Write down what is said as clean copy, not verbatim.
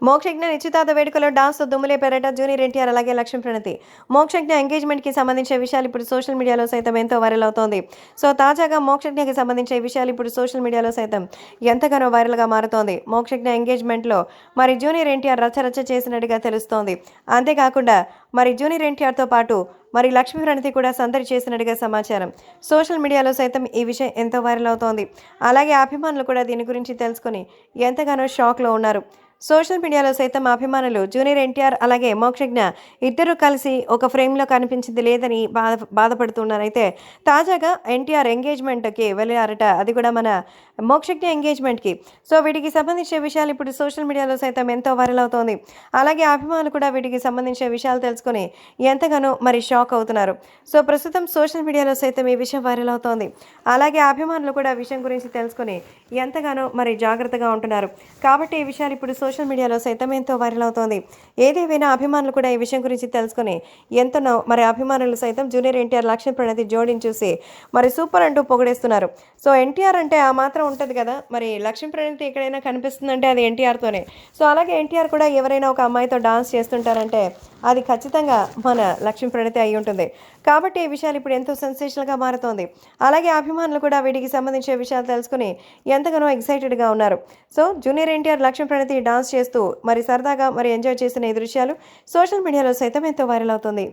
మోక్షజ్ఞ నిశ్చితార్థ వేడుకలో డాన్స్తో దుమ్ములేపారట జూనియర్ ఎన్టీఆర్ అలాగే లక్ష్మీ ప్రణతి. మోక్షజ్ఞ ఎంగేజ్మెంట్కి సంబంధించిన విషయాలు ఇప్పుడు సోషల్ మీడియాలో సైతం ఎంతో వైరల్ అవుతోంది. సో తాజాగా మోక్షజ్ఞకి సంబంధించిన విషయాలు ఇప్పుడు సోషల్ మీడియాలో సైతం ఎంతగానో వైరల్గా మారుతోంది. మోక్షజ్ఞ ఎంగేజ్మెంట్లో మరి జూనియర్ ఎన్టీఆర్ రచ్చరచ్చ చేసినట్టుగా తెలుస్తోంది. అంతేకాకుండా మరి జూనియర్ ఎన్టీఆర్తో పాటు మరి లక్ష్మీ ప్రణతి కూడా సందడి చేసినట్టుగా సమాచారం. సోషల్ మీడియాలో సైతం ఈ విషయం ఎంతో వైరల్ అవుతోంది. అలాగే అభిమానులు కూడా దీని గురించి తెలుసుకొని ఎంతగానో షాక్లో ఉన్నారు. సోషల్ మీడియాలో సైతం అభిమానులు జూనియర్ ఎన్టీఆర్ అలాగే మోక్షజ్ఞ ఇద్దరు కలిసి ఒక ఫ్రేమ్లో కనిపించింది లేదని బాధపడుతున్నారు. అయితే తాజాగా ఎన్టీఆర్ ఎంగేజ్మెంట్కి వెళ్ళారట, అది కూడా మన మోక్షజ్ఞ ఎంగేజ్మెంట్కి. సో వీటికి సంబంధించిన విషయాలు ఇప్పుడు సోషల్ మీడియాలో సైతం ఎంతో వైరల్ అవుతోంది. అలాగే అభిమానులు కూడా వీటికి సంబంధించిన విషయాలు తెలుసుకొని ఎంతగానో మరి షాక్ అవుతున్నారు. సో ప్రస్తుతం సోషల్ మీడియాలో సైతం ఈ విషయం వైరల్ అవుతోంది. అలాగే అభిమానులు కూడా విషయం గురించి తెలుసుకొని ఎంతగానో మరి జాగ్రత్తగా ఉంటున్నారు. కాబట్టి ఈ విషయాలు ఇప్పుడు సోషల్ మీడియాలో సైతం ఎంతో వైరల్ అవుతోంది. ఏదేమైనా అభిమానులు కూడా ఈ విషయం గురించి తెలుసుకొని ఎంతనో మరి అభిమానులు సైతం జూనియర్ ఎన్టీఆర్ లక్ష్మీ ప్రణతి జోడిని చూసి మరి సూపర్ అంటూ పొగిడేస్తున్నారు. సో ఎన్టీఆర్ అంటే ఆ మాత్రం ఉంటుంది కదా, మరి లక్ష్మీ ప్రణతి ఎక్కడైనా కనిపిస్తుందంటే అది ఎన్టీఆర్తోనే. సో అలాగే ఎన్టీఆర్ కూడా ఎవరైనా ఒక అమ్మాయితో డాన్స్ చేస్తుంటారంటే అది ఖచ్చితంగా మన లక్ష్మీ ప్రణతి అయి ఉంటుంది. కాబట్టి ఈ విషయాలు ఇప్పుడు ఎంతో సెన్సేషనల్గా మారుతోంది. అలాగే అభిమానులు కూడా వీటికి సంబంధించిన విషయాలు తెలుసుకుని ఎంతగానో ఎక్సైటెడ్గా ఉన్నారు. సో జూనియర్ ఎన్టీఆర్ లక్ష్మీ ప్రణతి డాన్స్ చేస్తూ మరి సరదాగా మరి ఎంజాయ్ చేసిన ఈ దృశ్యాలు సోషల్ మీడియాలో సైతం ఎంతో వైరల్ అవుతుంది.